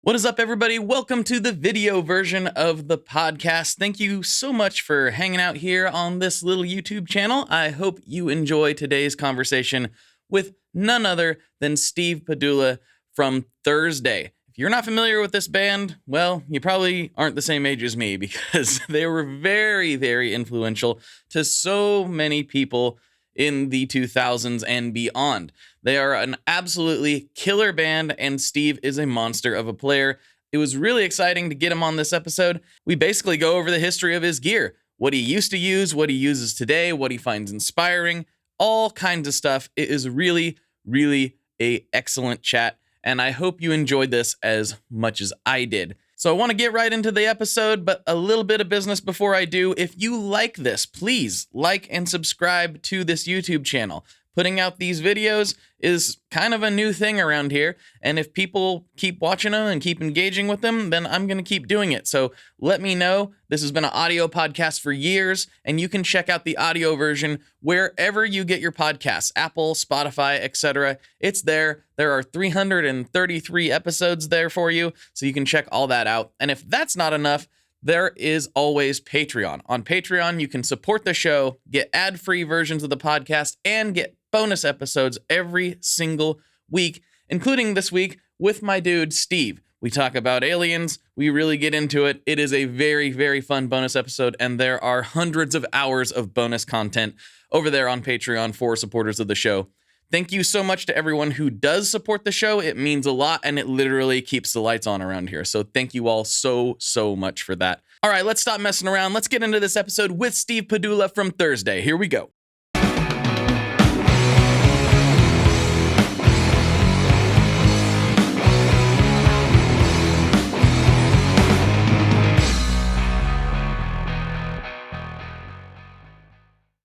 What is up, everybody? Welcome to the video version of the podcast. Thank you so much for hanging out here on this little YouTube channel. I hope you enjoy today's conversation with none other than Steve Pedulla from Thursday. If you're not familiar with this band, well, you probably aren't the same age as me because they were very, very influential to so many people in the 2000s and beyond. They are an absolutely killer band, and Steve is a monster of a player. It was really exciting to get him on this episode. We basically go over the history of his gear, what he used to use, what he uses today, what he finds inspiring, all kinds of stuff. It is really, really an excellent chat, and I hope you enjoyed this as much as I did. So I want to get right into the episode, but a little bit of business before I do. If you like this, please like and subscribe to this YouTube channel. Putting out these videos is kind of a new thing around here, and if people keep watching them and keep engaging with them, then I'm going to keep doing it. So let me know. This has been an audio podcast for years, and you can check out the audio version wherever you get your podcasts, Apple, Spotify, etc. It's there. There are 333 episodes there for you, so you can check all that out. And if that's not enough, there is always Patreon. On Patreon, you can support the show, get ad-free versions of the podcast, and get bonus episodes every single week, including this week with my dude, Steve. We talk about aliens. We really get into it. It is a very, very fun bonus episode, and there are hundreds of hours of bonus content over there on Patreon for supporters of the show. Thank you so much to everyone who does support the show. It means a lot, and it literally keeps the lights on around here. So thank you all so much for that. All right, let's stop messing around. Let's get into this episode with Steve Pedulla from Thursday. Here we go.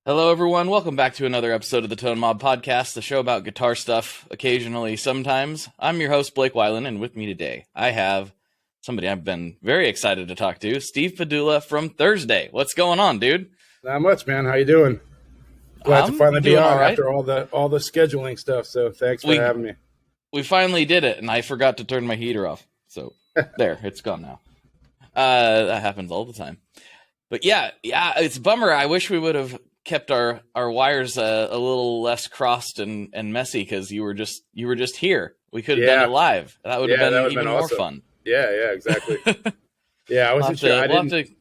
Hello, everyone. Welcome back to another episode of the Tone Mob Podcast, the show about guitar stuff, occasionally, sometimes. I'm your host, Blake Weiland, and with me today, I have somebody I've been very excited to talk to, Steve Pedulla from Thursday. What's going on, dude? Not much, man. How you doing? Glad to finally be on after all the scheduling stuff, so thanks for having me. We finally did it, and I forgot to turn my heater off, so there, it's gone now. That happens all the time. But yeah, it's a bummer. I wish we would have kept our wires a little less crossed and messy because you were just here. We could have done it live. That would have been even more fun. Yeah, exactly. Yeah, I wasn't sure. I didn't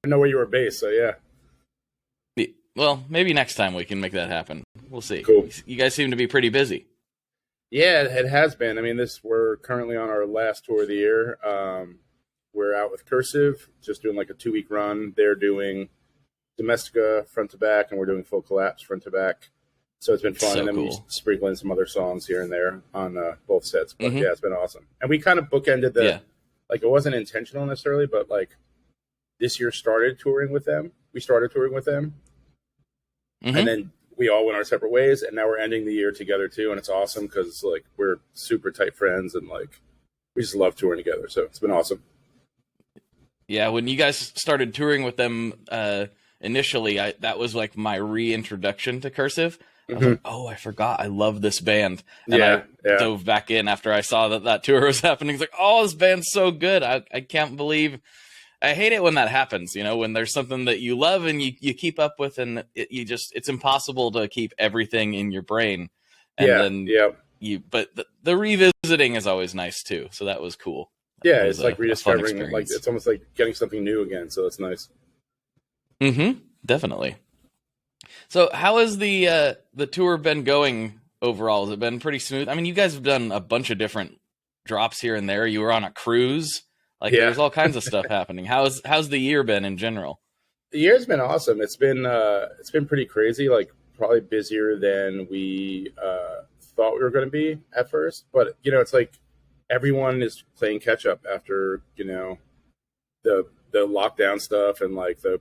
know where you were based, so yeah. Well, maybe next time we can make that happen. We'll see. Cool. You guys seem to be pretty busy. Yeah, it has been. I mean, we're currently on our last tour of the year. We're out with Cursive, just doing like a 2-week run. They're doing Domestica front to back, and we're doing Full Collapse front to back. So it's been fun. And then we sprinkle in some other songs here and there on both sets. But yeah, it's been awesome. And we kind of bookended like it wasn't intentional necessarily, but like this year started touring with them. We started touring with them. And then we all went our separate ways, and now we're ending the year together too. And it's awesome because like we're super tight friends, and like we just love touring together. So it's been awesome. Yeah, when you guys started touring with them, initially, that was like my reintroduction to Cursive. I was like, oh, I forgot. I love this band. And I dove back in after I saw that tour was happening. It's like, oh, this band's so good. I can't believe. I hate it when that happens, when there's something that you love and you keep up with, and it's impossible to keep everything in your brain. And but the revisiting is always nice too. So that was cool. Yeah, it's like rediscovering, like it's almost like getting something new again. So it's nice. Definitely. So how has the tour been going overall? Has it been pretty smooth? I mean, you guys have done a bunch of different drops here and there. You were on a cruise. Like there's all kinds of stuff happening. How's the year been in general? The year's been awesome. It's been pretty crazy, like probably busier than we thought we were going to be at first. But, it's like everyone is playing catch up after, the lockdown stuff and like the,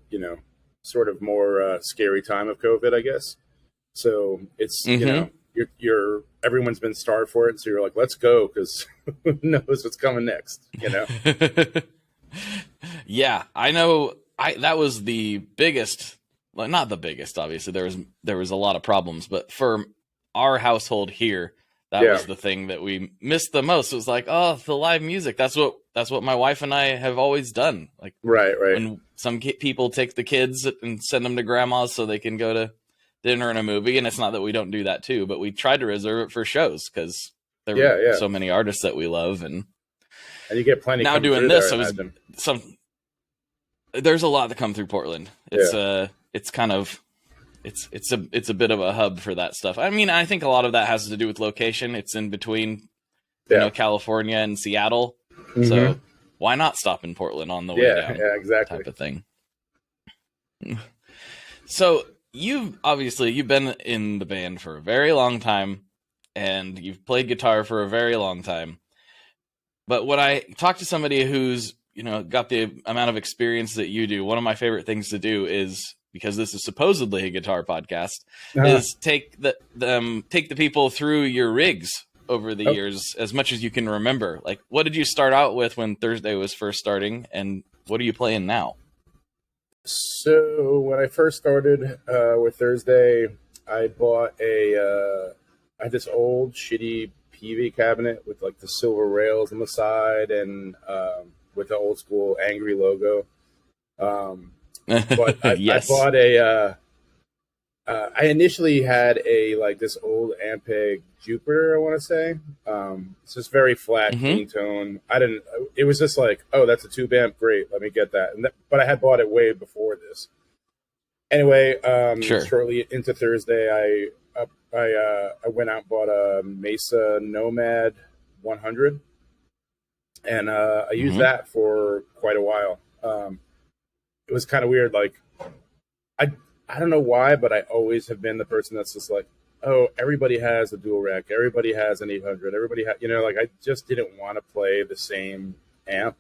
sort of more scary time of COVID, I guess. So it's, everyone's been starved for it. So you're like, let's go, because who knows what's coming next, Yeah, I know. That was the biggest, well, not the biggest, obviously. There was a lot of problems, but for our household here, That Yeah. was the thing that we missed the most. It was like, oh, the live music. That's what my wife and I have always done. Like, Right. when some people take the kids and send them to grandma's so they can go to dinner and a movie, and it's not that we don't do that too, but we try to reserve it for shows because there Yeah. are Yeah. so many artists that we love. And And you get plenty now coming doing through this, there, I I was imagine. there's a lot to come through Portland. Yeah. It's kind of it's a bit of a hub for that stuff. I mean, I think a lot of that has to do with location. It's in between, Yeah. California and Seattle. Mhm. So why not stop in Portland on the way down? Yeah, exactly. Type of thing. So you've been in the band for a very long time, and you've played guitar for a very long time. But when I talk to somebody who's got the amount of experience that you do, one of my favorite things to do is, because this is supposedly a guitar podcast, is take the people through your rigs over the years as much as you can remember. Like, what did you start out with when Thursday was first starting, and what are you playing now? So when I first started with Thursday, I bought I had this old shitty PV cabinet with like the silver rails on the side and with the old school angry logo. But Yes. I bought I initially had this old Ampeg Jupiter, I want to say. It's just very flat, clean tone. It was just like, oh, that's a tube amp. Great. Let me get that. But I had bought it way before this. Anyway, Sure. Shortly into Thursday, I went out and bought a Mesa Nomad 100. And I used that for quite a while. It was kind of weird. Like, I don't know why, but I always have been the person that's just like, oh, everybody has a dual rack. Everybody has an 800. Everybody has, like, I just didn't want to play the same amp.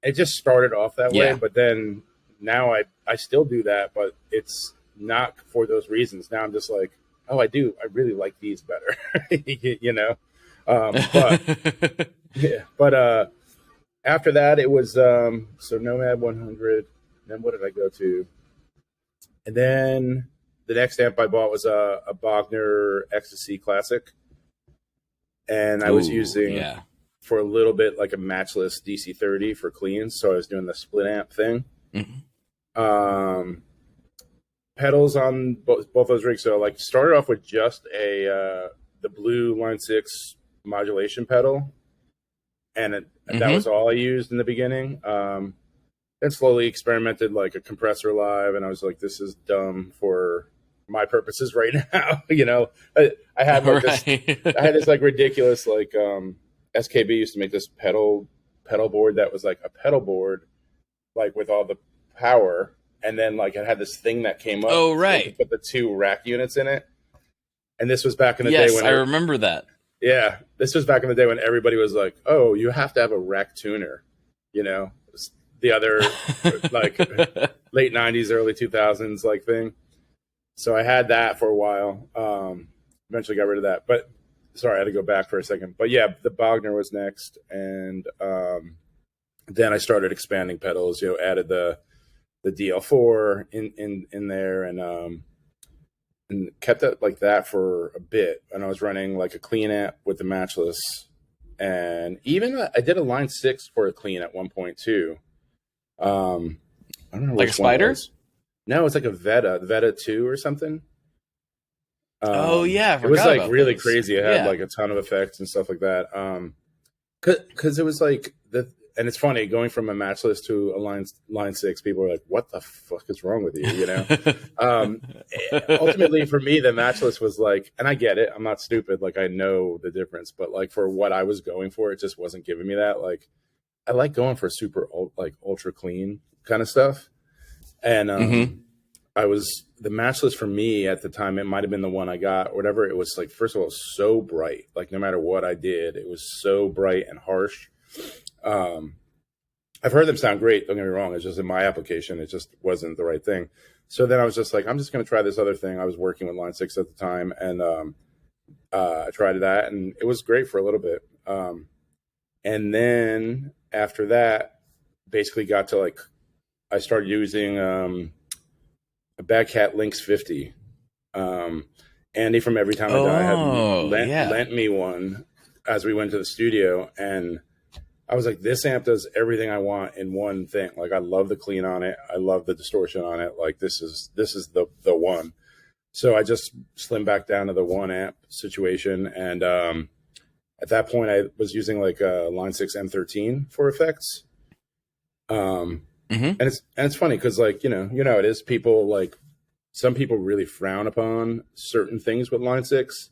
It just started off that way. But then now I still do that, but it's not for those reasons. Now I'm just like, oh, I really like these better, but yeah, but after that it was, so Nomad 100. Then what did I go to? And then the next amp I bought was a Bogner Ecstasy Classic. And I was using for a little bit like a matchless DC30 for cleans. So I was doing the split amp thing. Pedals on both those rigs. So like started off with just the blue Line 6 modulation pedal. And that was all I used in the beginning. Then slowly experimented like a compressor live, and I was like, "This is dumb for my purposes right now." I had like this like ridiculous like SKB used to make this pedal board that was like a pedal board, like with all the power, and then like it had this thing that came up. Oh right, so put the two rack units in it, and this was back in the day when I remember that. Yeah, this was back in the day when everybody was like, "Oh, you have to have a rack tuner," the other like late 90s, early 2000s like thing. So I had that for a while. Eventually got rid of that. But sorry, I had to go back for a second. But yeah, the Bogner was next. And then I started expanding pedals, added the DL4 in there and kept it like that for a bit. And I was running like a clean amp with the matchless. And even I did a Line 6 for a clean at one point too. I don't know, like a Spider? No, it's like a Veta 2 or something. Oh yeah, it was like really crazy. It had like a ton of effects and stuff like that. Because it was like and it's funny going from a matchless to a line 6. People are like, "What the fuck is wrong with you?" Ultimately, for me, the matchless was like, and I get it. I'm not stupid. Like I know the difference, but like for what I was going for, it just wasn't giving me that. Like I like going for super like ultra clean kind of stuff. And the matchless for me at the time, it might have been the one I got or whatever. It was like, first of all, so bright, like no matter what I did, it was so bright and harsh. I've heard them sound great. Don't get me wrong. It's just in my application, it just wasn't the right thing. So then I was just like, I'm just going to try this other thing. I was working with Line 6 at the time and I tried that and it was great for a little bit. And then after that, basically got to like, I started using a Bad Cat Lynx 50. Andy from Every Time I Die had Oh, yeah. lent me one as we went to the studio, and I was like, this amp does everything I want in one thing. Like, I love the clean on it. I love the distortion on it. Like, this is the one. So I just slimmed back down to the one amp situation. And at that point, I was using like a Line 6 M13 for effects. And it's funny because, like, you know, it is, people like, some people really frown upon certain things with Line 6.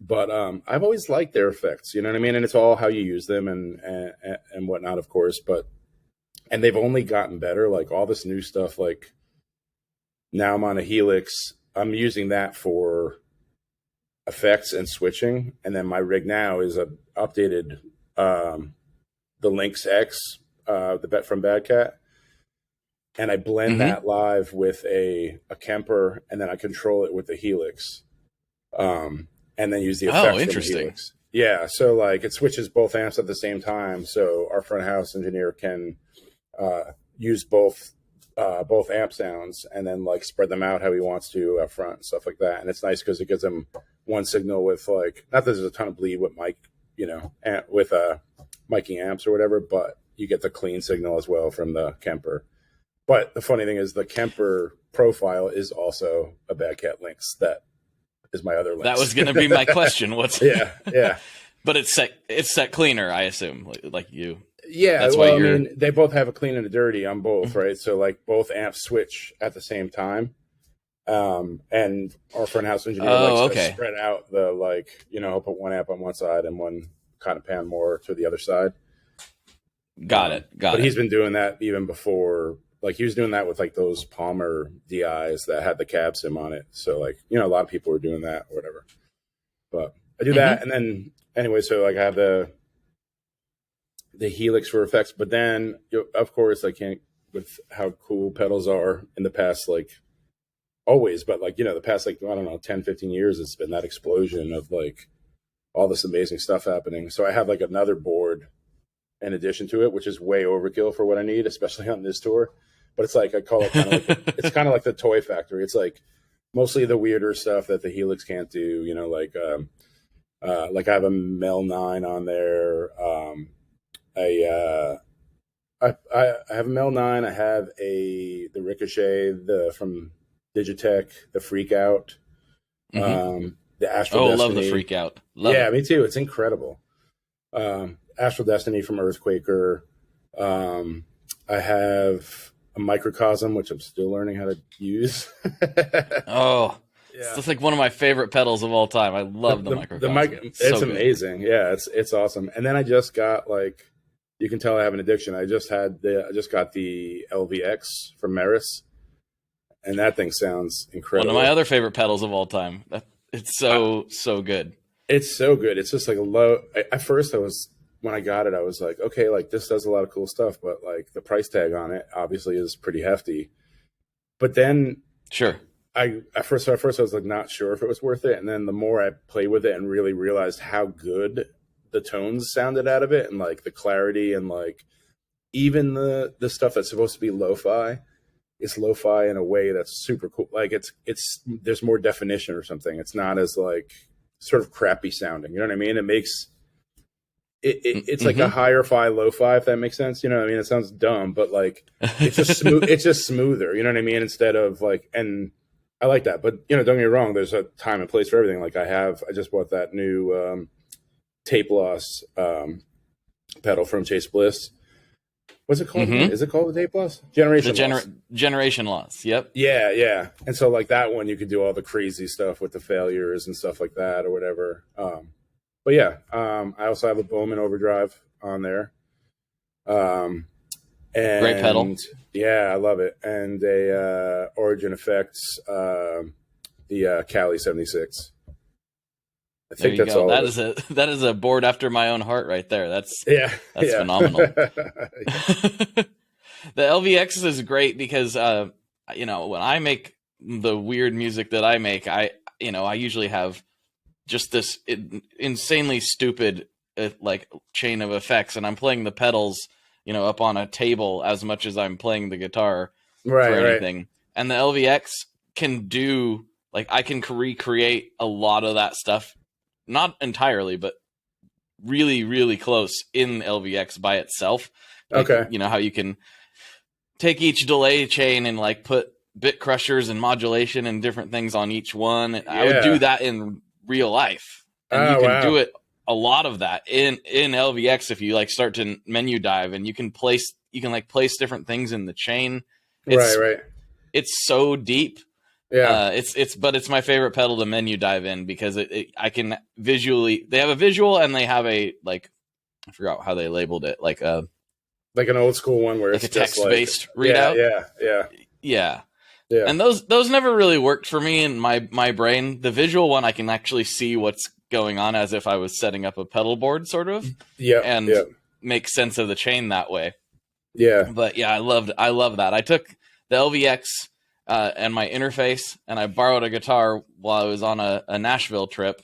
But I've always liked their effects, you know what I mean? And it's all how you use them and whatnot, of course. And they've only gotten better. Like, all this new stuff, like, now I'm on a Helix. I'm using that for effects and switching. And then my rig now is a updated the Lynx X, the bet from Bad Cat. And I blend that live with a Kemper, and then I control it with the Helix. And then use the effects from the Helix. Yeah, so like it switches both amps at the same time, so our front house engineer can use both amp sounds and then like spread them out how he wants to up front and stuff like that. And it's nice because it gives him one signal with, like, not that there's a ton of bleed with mic, you know, with miking amps or whatever, but you get the clean signal as well from the Kemper. But the funny thing is the Kemper profile is also a Bad Cat Lynx. That is my other Lynx. That was going to be my question. What's yeah. But it's set cleaner, I assume, like you. Yeah, that's well, why you're... I mean, they both have a clean and a dirty on both, right? So like both amps switch at the same time. And our front house engineer likes to spread out the, like, you know, I'll put one amp on one side and one kind of pan more to the other side. Got it. But he's been doing that even before. Like, he was doing that with like those Palmer DIs that had the cab sim on it. So like, you know, a lot of people were doing that or whatever. But I do that, and then anyway, so like I have the Helix for effects, but then of course I can't, with how cool pedals are in the past, like always, but like, you know, the past, like, I don't know, 10, 15 years, it's been that explosion of like all this amazing stuff happening. So I have like another board in addition to it, which is way overkill for what I need, especially on this tour. But it's like, I call it kind of like, it's kind of like the toy factory. It's like mostly the weirder stuff that the Helix can't do, you know, like I have a Mel 9 on there. I have a Mel 9. I have the Ricochet, from Digitech, the Freak Out, the Astral Destiny. Love the Freak Out. Yeah, me too. It's incredible. Astral Destiny from Earthquaker. I have a Microcosm, which I'm still learning how to use. It's like one of my favorite pedals of all time. I love the Microcosm. It's amazing. Yeah, it's awesome. And then I just got, like, you can tell I have an addiction. I just got the LVX from Meris, and that thing sounds incredible. One of my other favorite pedals of all time. It's so good. It's so good. It's just like a low. At first, when I got it, I was like, okay, like this does a lot of cool stuff, but like the price tag on it obviously is pretty hefty. But then, sure, at first I was like not sure if it was worth it, and then the more I played with it and really realized how good the tones sounded out of it, and like the clarity, and like even the stuff that's supposed to be lo-fi, it's lo-fi in a way that's super cool. Like it's there's more definition or something. It's not as like sort of crappy sounding. You know what I mean? It makes it's like a higher fi lo-fi, if that makes sense. You know what I mean? It sounds dumb, but like it's just smooth. It's just smoother. You know what I mean? Instead of like, and I like that. But you know, don't get me wrong. There's a time and place for everything. Like I just bought that new tape loss pedal from Chase Bliss. What's it called? Is it called the tape loss? Generation loss. Yep. Yeah. And so like that one, you could do all the crazy stuff with the failures and stuff like that or whatever. But yeah, I also have a Bowman Overdrive on there. And great pedal. Yeah, I love it. And a Origin Effects, the Cali 76. I think that's all. That is a board after my own heart right there. That's phenomenal. The LVX is great because you know, when I make the weird music that I make, I usually have just this insanely stupid like chain of effects, and I'm playing the pedals, you know, up on a table as much as I'm playing the guitar for anything. And the LVX can do like I can recreate a lot of that stuff, not entirely, but really, really close in LVX by itself. Like, Okay. you know how you can take each delay chain and like put bit crushers and modulation and different things on each one. Yeah. I would do that in real life, and you can do it a lot of that in LVX if you like start to menu dive, and you can place different things in the chain. Right. It's so deep. Yeah. But it's my favorite pedal to menu dive in because I can visually, they have a visual and they have a, like, I forgot how they labeled it, like an old school one where like it's a text based readout. Yeah. And those never really worked for me in my brain. The visual one, I can actually see what's going on as if I was setting up a pedal board, sort of. And make sense of the chain that way. Yeah. But yeah, I love that. I took the LVX and my interface, and I borrowed a guitar while I was on a Nashville trip.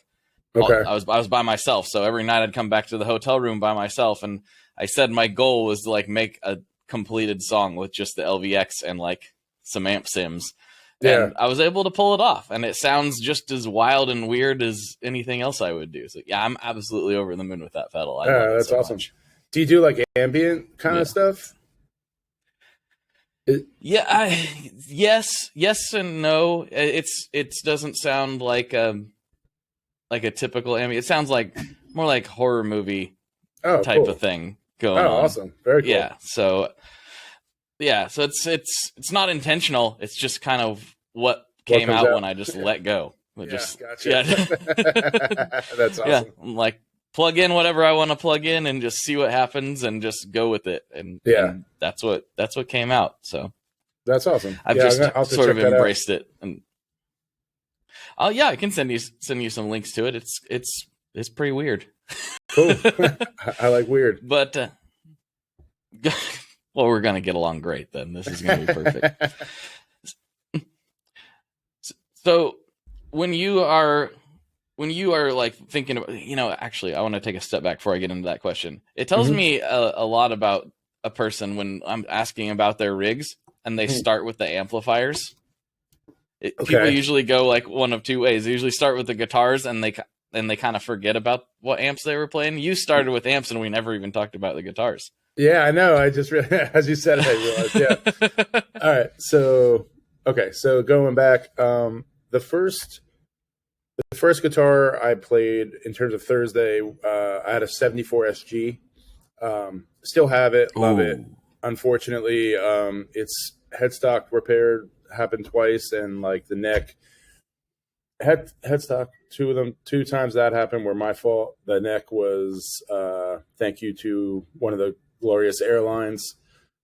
Okay. I was by myself, so every night I'd come back to the hotel room by myself, and I said my goal was to like make a completed song with just the LVX and like some amp sims. Yeah. And I was able to pull it off, and it sounds just as wild and weird as anything else I would do. So yeah, I'm absolutely over the moon with that pedal. I love it so awesome. much. Do you do like ambient kind of stuff? Yes and no. It doesn't sound like a typical ambient. It sounds like more like horror movie type of thing going on. Awesome. Very cool. So it's not intentional. It's just kind of what came out when I just let go. Gotcha. That's awesome. Yeah, I'm like, plug in whatever I want to plug in and just see what happens and just go with it. And that's what came out. So that's awesome. I've just sort of embraced it. And I can send you some links to it. It's pretty weird. Cool. I like weird. But well, we're gonna get along great then. This is gonna be perfect. So when you are like thinking about, actually, I want to take a step back before I get into that question. It tells me a lot about a person when I'm asking about their rigs and they start with the amplifiers. People usually go like one of two ways. They usually start with the guitars and they kind of forget about what amps they were playing. You started with amps and we never even talked about the guitars. Yeah, I know. I just as you said it, I realized. Yeah. All right. So going back, the first guitar I played in terms of Thursday, I had a 74 SG. Still have it, love it. Unfortunately, its headstock repaired happened twice, and like the neck headstock, two times that happened were my fault. The neck was thank you to one of the glorious airlines.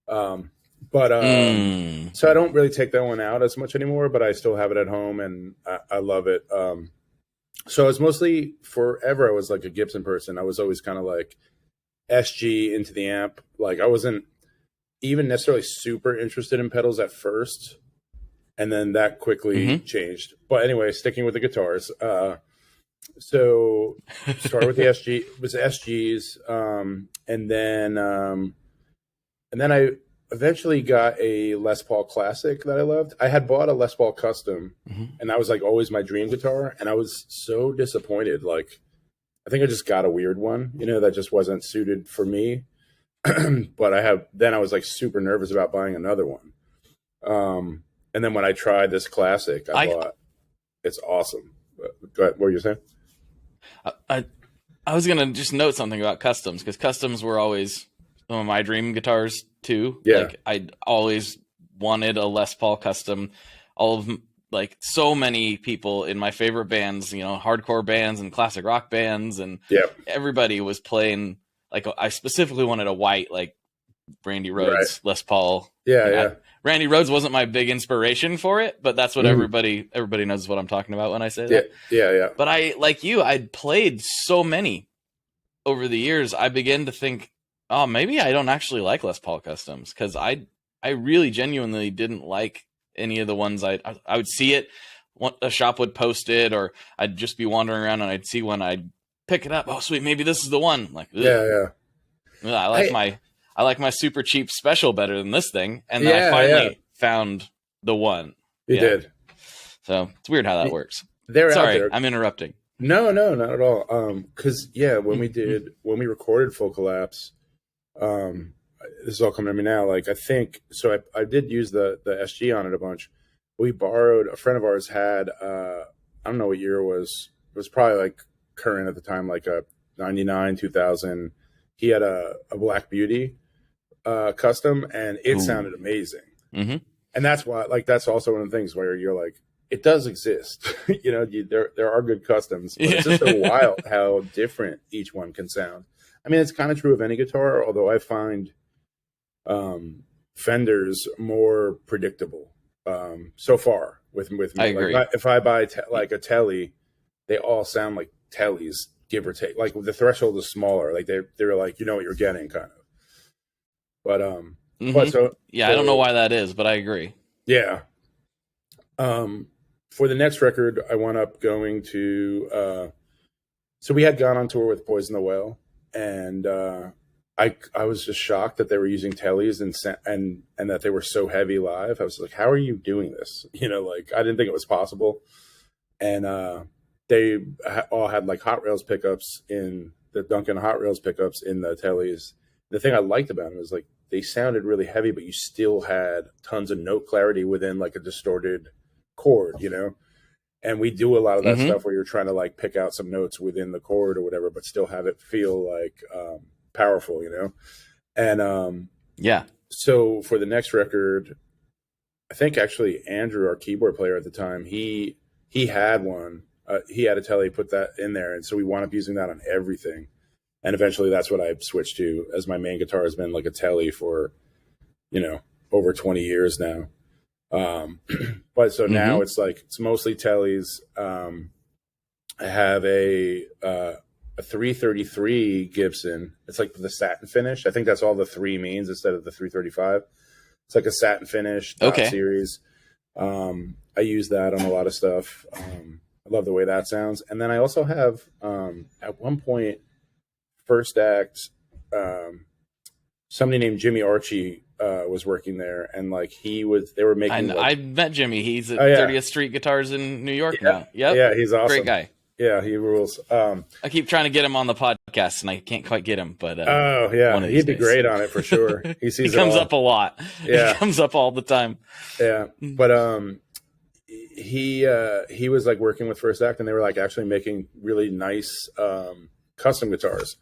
So I don't really take that one out as much anymore, but I still have it at home and I love it. So it's mostly forever I was like a Gibson person. I was always kind of like SG into the amp. Like I wasn't even necessarily super interested in pedals at first, and then that quickly changed. But anyway, sticking with the guitars. So started with the SG, it was SGs, and then I eventually got a Les Paul Classic that I loved. I had bought a Les Paul Custom, and that was like always my dream guitar, and I was so disappointed. Like, I think I just got a weird one, that just wasn't suited for me. But I was like super nervous about buying another one. And then when I tried this Classic, I bought. It's awesome. Go ahead. What were you saying? I was gonna just note something about customs, because customs were always some of my dream guitars too. Yeah. Like I always wanted a Les Paul Custom. All of like so many people in my favorite bands, hardcore bands and classic rock bands, and everybody was playing. Like I specifically wanted a white, like Randy Rhoads Les Paul. Randy Rhoads wasn't my big inspiration for it, but that's what everybody knows what I'm talking about when I say that. Yeah. But I'd played so many over the years. I began to think, oh, maybe I don't actually like Les Paul Customs, because I really genuinely didn't like any of the ones I would see it. A shop would post it, or I'd just be wandering around and I'd see one, I'd pick it up. Oh, sweet, maybe this is the one. Like, ugh. I like my super cheap special better than this thing, and then I finally found the one. You did. So it's weird how that works. They're out Sorry, there. I'm interrupting. No, not at all. Because when we recorded Full Collapse, this is all coming to me now. Like I think so. I did use the SG on it a bunch. We borrowed, a friend of ours had I don't know what year it was. It was probably like current at the time, like a 99, 2000. He had a Black Beauty custom, and it sounded amazing. Mm-hmm. And that's why, like, that's also one of the things where you're like, it does exist. There are good customs, but it's just so wild how different each one can sound. I mean, it's kind of true of any guitar, although I find Fenders more predictable so far with me. I agree. Like, if I buy like a Tele, they all sound like Teles, give or take. Like the threshold is smaller. Like they're like, you know what you're getting, kind of. But but so I don't know why that is, but I agree. Yeah. For the next record, I wound up going to. So we had gone on tour with Poison the Well, and I was just shocked that they were using Teles and that they were so heavy live. I was like, how are you doing this? Like I didn't think it was possible. And they all had like Hot Rails pickups in the Duncan Hot Rails pickups in the Teles. The thing I liked about them was like they sounded really heavy, but you still had tons of note clarity within like a distorted chord, And we do a lot of that stuff where you're trying to like pick out some notes within the chord or whatever, but still have it feel like powerful, And so for the next record, I think actually Andrew, our keyboard player at the time, he had one. He had a Tele, put that in there, and so we wound up using that on everything. And eventually that's what I switched to, as my main guitar has been like a Tele for, over 20 years now. But so now it's like, it's mostly Teles. I have a 333 Gibson. It's like the satin finish. I think that's all the 3 means instead of the 335. It's like a satin finish series. I use that on a lot of stuff. I love the way that sounds. And then I also have, at one point, First Act, somebody named Jimmy Archie was working there, and like they were making. I met Jimmy. He's at 30th Street Guitars in New York now. Yep. Yeah, he's awesome. Great guy. Yeah, he rules. I keep trying to get him on the podcast, and I can't quite get him. But he'd be great on it for sure. He sees he comes up a lot. Yeah, he comes up all the time. Yeah, but he was like working with First Act, and they were like actually making really nice custom guitars.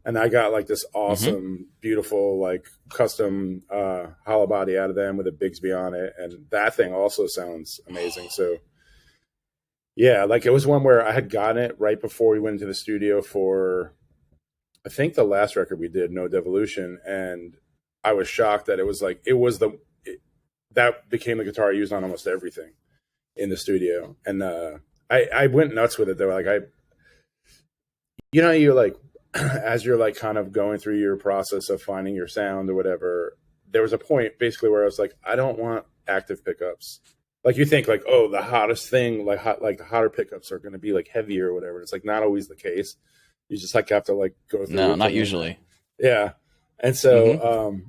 And I got like this awesome, beautiful, like custom hollow body out of them with a Bigsby on it. And that thing also sounds amazing. So yeah, like it was one where I had gotten it right before we went into the studio for, I think the last record we did, No Devolution. And I was shocked that it was like, that became the guitar I used on almost everything in the studio. And I went nuts with it though. Like you're like, as you're like kind of going through your process of finding your sound or whatever, there was a point basically where I was like, I don't want active pickups. Like you think like, oh, the hottest thing, like the hotter pickups are going to be like heavier or whatever. It's like not always the case. You just like have to like go through. No, not usually. Yeah. And so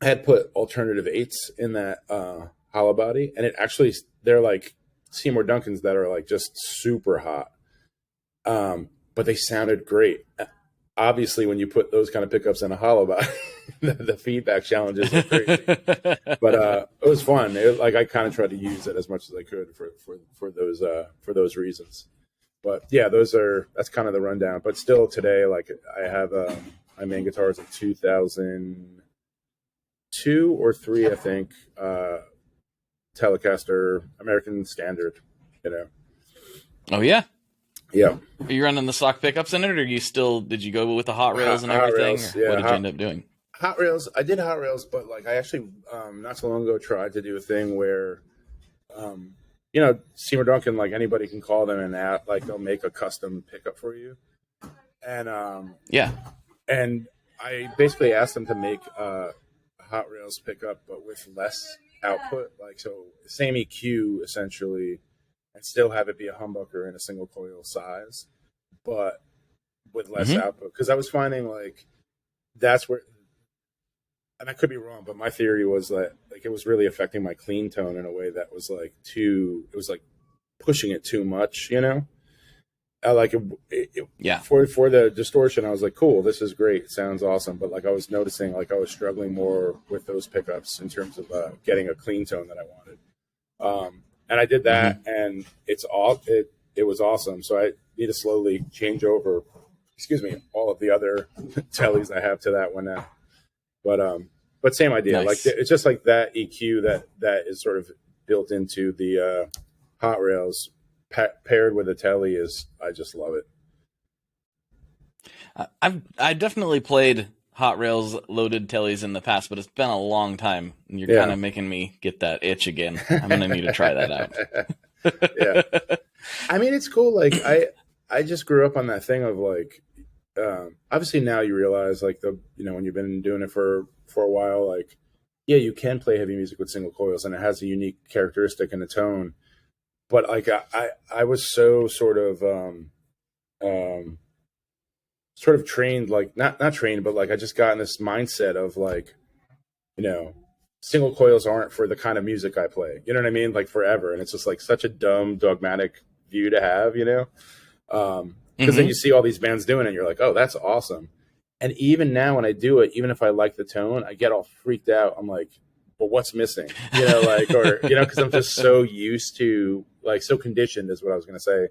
I had put alternative 8s in that hollow body, and it actually, they're like Seymour Duncans that are like just super hot. But they sounded great. Obviously, when you put those kind of pickups in a hollow body, the feedback challenges are crazy. But it was fun. I kind of tried to use it as much as I could for those reasons. But yeah, that's kind of the rundown. But still today, like I have my main guitar is a 2002 or 3, I think, Telecaster American Standard. Oh yeah. Yeah. Are you running the stock pickups in it, or did you go with the hot rails and everything? Rails, yeah. What did you end up doing? Hot rails. I did hot rails, but like I actually not so long ago tried to do a thing where, Seymour Duncan, like anybody can call them and like they'll make a custom pickup for you. And and I basically asked them to make a hot rails pickup, but with less output, like so same EQ essentially. And still have it be a humbucker in a single coil size, but with less output. Because I was finding like that's where and I could be wrong, but my theory was that like it was really affecting my clean tone in a way that was like it was like pushing it too much, you know. I like Yeah. for the distortion. I was like, cool, this is great, it sounds awesome. But like I was noticing, like I was struggling more with those pickups in terms of getting a clean tone that I wanted. And I did that, and it was awesome. So I need to slowly change over, excuse me, all of the other tellies I have to that one now. But same idea. Nice. Like it's just like that EQ that is sort of built into the hot rails paired with a telly is, I just love it. I definitely played Hot Rails loaded tellies in the past, but it's been a long time. And you're kind of making me get that itch again. I'm gonna need to try that out. Yeah, I mean it's cool. Like I just grew up on that thing of like, obviously now you realize like when you've been doing it for a while, like yeah, you can play heavy music with single coils, and it has a unique characteristic and a tone. But like I was so sort of trained, like not trained, but like I just got in this mindset of like, single coils aren't for the kind of music I play. You know what I mean? Like forever. And it's just like such a dumb, dogmatic view to have, because then you see all these bands doing it and you're like, oh, that's awesome. And even now when I do it, even if I like the tone, I get all freaked out. I'm like, well, what's missing? Because I'm just so used to, like, so conditioned is what I was going to say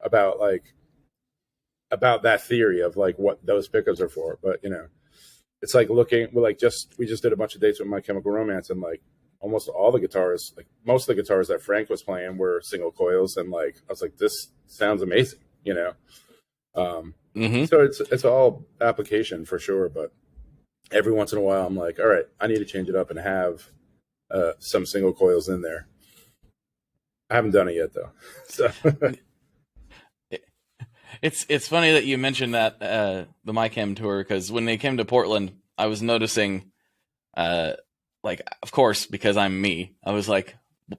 about that theory of like what those pickups are for. But it's like we just did a bunch of dates with My Chemical Romance, and like almost all the guitars, like most of the guitars that Frank was playing were single coils, and like I was like, this sounds amazing, So it's all application for sure, but every once in a while I'm like, all right, I need to change it up and have some single coils in there. I haven't done it yet though. So It's funny that you mentioned that the MyChem tour, because when they came to Portland, I was noticing, like, of course, because I'm me, I was like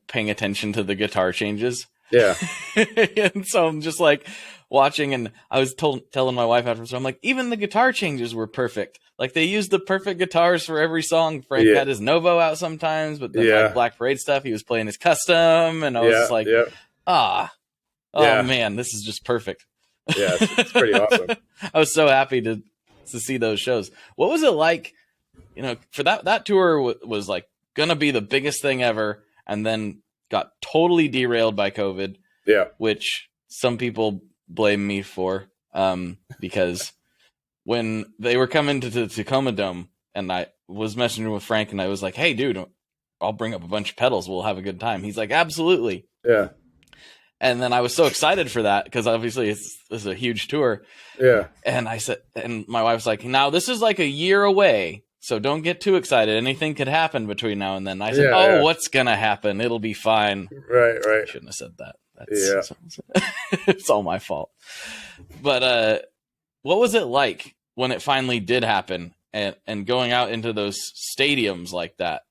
paying attention to the guitar changes. Yeah. And so I'm just like watching, and I was telling my wife after, so I'm like, even the guitar changes were perfect. Like they used the perfect guitars for every song. Frank had his Novo out sometimes, but then like Black Parade stuff, he was playing his custom, and I was just like, oh man, this is just perfect. Yeah, it's pretty awesome. I was so happy to see those shows. What was it like, for that tour was like gonna be the biggest thing ever, and then got totally derailed by COVID. Yeah, which some people blame me for, because when they were coming to the Tacoma Dome, and I was messaging with Frank, and I was like, "Hey, dude, I'll bring up a bunch of pedals. We'll have a good time." He's like, "Absolutely." Yeah. And then I was so excited for that, because obviously it's a huge tour. Yeah. And I said, and my wife's like, now this is like a year away, so don't get too excited. Anything could happen between now and then. I said, what's going to happen? It'll be fine. Right. I shouldn't have said that. It's all my fault. But what was it like when it finally did happen, and going out into those stadiums like that?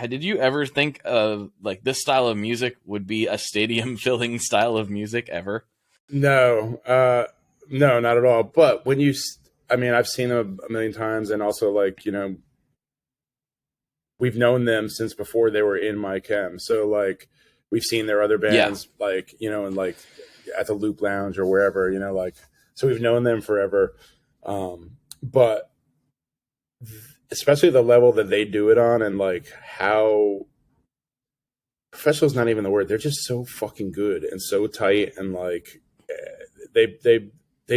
Did you ever think of like this style of music would be a stadium filling style of music ever? No, no, not at all. But when I've seen them a million times, and also like, we've known them since before they were in My Chem. So like we've seen their other bands, like, and like at the Loop Lounge or wherever, like, so we've known them forever. But especially the level that they do it on, and like how professional is not even the word. They're just so fucking good and so tight, and like they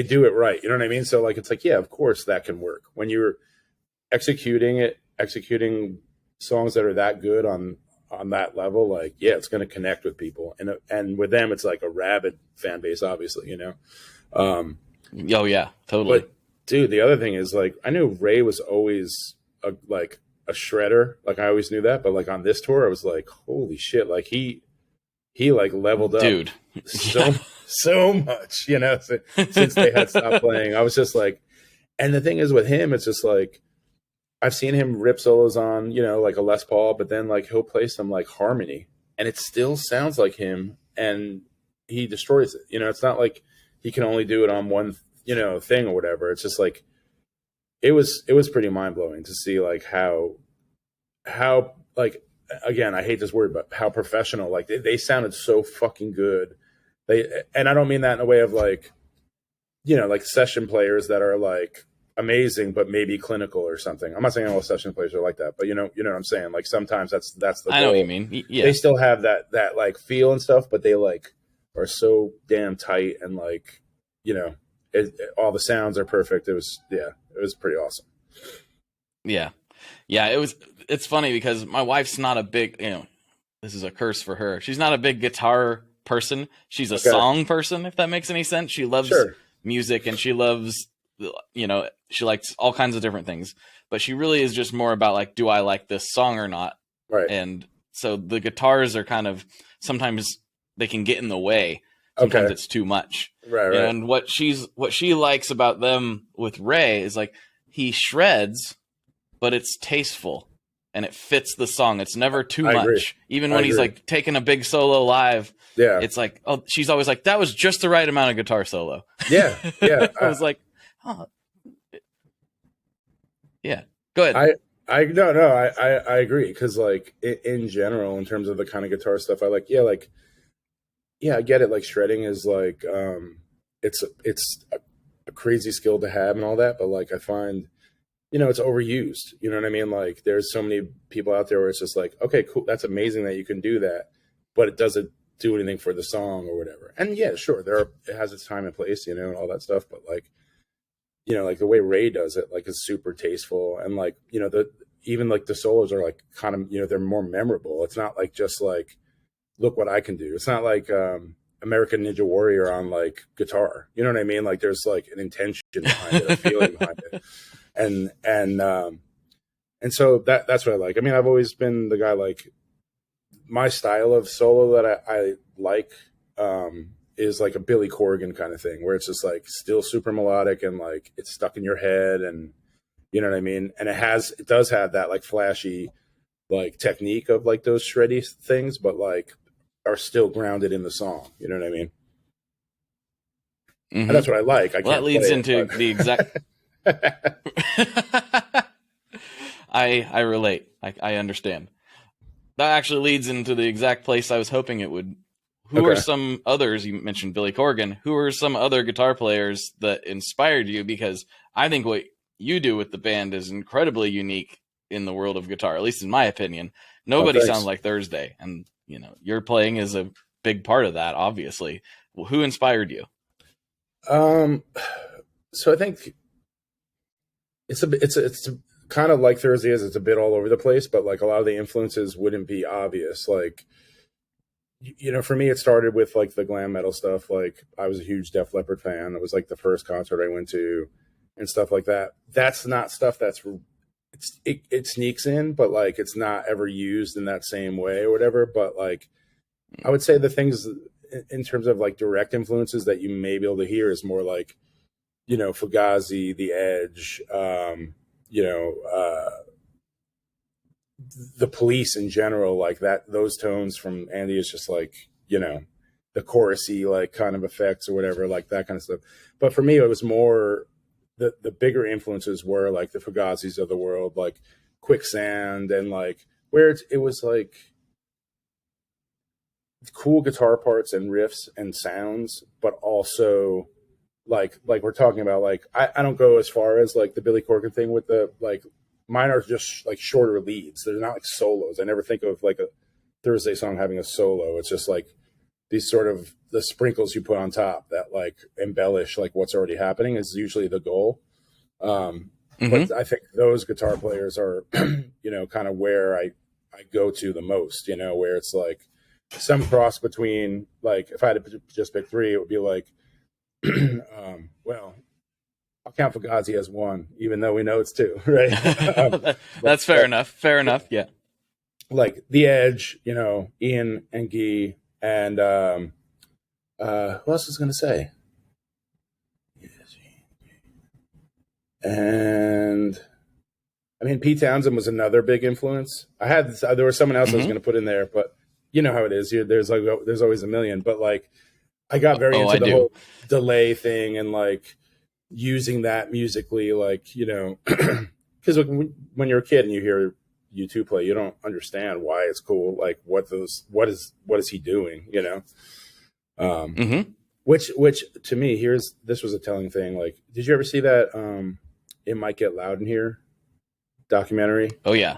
do it right. You know what I mean? So like, it's like, yeah, of course that can work when you're executing songs that are that good on that level. Like, yeah, it's going to connect with people, and with them, it's like a rabid fan base, obviously, Oh yeah, totally. But dude, the other thing is like, I knew Ray was always a shredder. Like I always knew that, but like on this tour, I was like, holy shit! Like he like leveled up, dude, so much, since they had stopped playing. I was just like, and the thing is with him, it's just like, I've seen him rip solos on, like a Les Paul, but then like he'll play some like harmony, and it still sounds like him, and he destroys it. It's not like he can only do it on one, thing or whatever. It's just like it was pretty mind blowing to see like how like, again, I hate this word, but how professional, like they sounded so fucking good. And I don't mean that in a way of like, like session players that are like amazing but maybe clinical or something. I'm not saying all session players are like that, but you know what I'm saying. Like sometimes that's the goal. I know what you mean. Yeah, they still have that like feel and stuff, but they like are so damn tight and like all the sounds are perfect. It was pretty awesome. Yeah. It's funny because my wife's not a big, this is a curse for her. She's not a big guitar person. She's a song person, if that makes any sense. She loves music and she loves, she likes all kinds of different things, but she really is just more about like, do I like this song or not? Right. And so the guitars are kind of, sometimes they can get in the way. Sometimes it's too much. Right. And what she likes about them with Ray is like, he shreds, but it's tasteful and it fits the song. It's never too much. Agree. Even when he's like taking a big solo live, it's like, oh, she's always like, that was just the right amount of guitar solo. Yeah. I was like, oh, yeah, go ahead. I agree. Because like in general, in terms of the kind of guitar stuff I like, I get it. Like shredding is like, it's a crazy skill to have and all that. But like, I find, it's overused. You know what I mean? Like there's so many people out there where it's just like, okay, cool. That's amazing that you can do that, but it doesn't do anything for the song or whatever. And yeah, sure. It has its time and place, and all that stuff. But like, like the way Ray does it, like is super tasteful. And like, even like the solos are like kind of, they're more memorable. It's not like just like, look what I can do. It's not like American Ninja Warrior on like guitar. You know what I mean? Like there's like an intention behind it, a feeling behind it. And so that's what I like. I mean, I've always been the guy, like my style of solo that I like is like a Billy Corgan kind of thing, where it's just like still super melodic and like it's stuck in your head, and you know what I mean? And it does have that like flashy like technique of like those shreddy things, but like are still grounded in the song. You know what I mean? Mm-hmm. And that's what I like. That leads into the exact. I relate. I understand. That actually leads into the exact place I was hoping it would. Who are some others? You mentioned Billy Corgan. Who are some other guitar players that inspired you? Because I think what you do with the band is incredibly unique in the world of guitar, at least in my opinion. Nobody sounds like Thursday, and your playing is a big part of that. Obviously, who inspired you? So I think it's kind of like Thursday is. It's a bit all over the place, but like a lot of the influences wouldn't be obvious. Like, for me, it started with like the glam metal stuff. Like I was a huge Def Leppard fan. It was like the first concert I went to and stuff like that. That's not stuff it sneaks in, but like it's not ever used in that same way or whatever. But like I would say the things in terms of like direct influences that you may be able to hear is more like, Fugazi, The Edge, the Police in general, like that, those tones from Andy is just like, the chorusy, like kind of effects or whatever, like that kind of stuff. But for me, it was more the bigger influences were like the Fugazis of the world, like Quicksand, and like where it was like cool guitar parts and riffs and sounds, but also like we're talking about, like I don't go as far as like the Billy Corgan thing with the like, mine are just like shorter leads. They're not like solos. I never think of like a Thursday song having a solo. It's just like these sort of the sprinkles you put on top that like embellish like what's already happening is usually the goal. But I think those guitar players are, kind of where I go to the most, where it's like some cross between, like, if I had to just pick three, it would be like, well, I'll count Fugazi as one, even though we know it's two, right? That's fair enough. Fair enough. Yeah. Like The Edge, Ian and Guy, and who else was going to say? And I mean, Pete Townsend was another big influence. There was someone else I was going to put in there, but you know how it is. There's always a million, but like I got very into the whole delay thing and like using that musically, like, you know, because when you're a kid and you hear U2 play, you don't understand why it's cool. Like, what is he doing? You know, Mm-hmm. which to me, this was a telling thing. Like, did you ever see that? It Might Get Loud in Here documentary. Oh yeah.